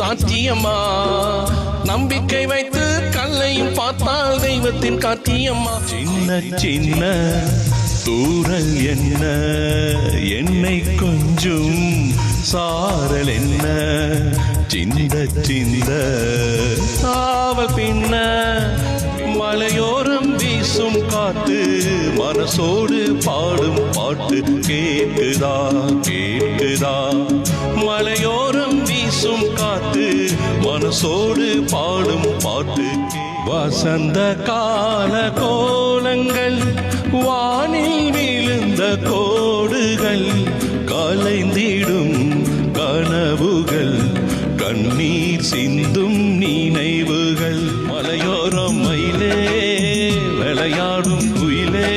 சாட்சியம்மா நம்பிக்கை வைத்து கல்லையும் பார்த்தால் தெய்வத்தின் காட்சியம்மா சின்ன சின்ன தூரல் என்ன என்னை கொஞ்சம் சாரல் என்ன சிந்த சிந்த சாவல் பின்ன மலையோரம் வீசும் காத்து மனசோடு பாடும் பாட்டு கேட்குதா கேட்குதா மலையோரம் வீசும் காத்து மனசோடு பாடும் பாட்டு வசந்த கால கோலங்கள் வானில் விழுந்த கோடுகள் கலைந்திடும் கனவுகள் கண்ணீர் சிந்தும் நினைவுகள் மலையோரம் மயிலே விளையாடும் குயிலே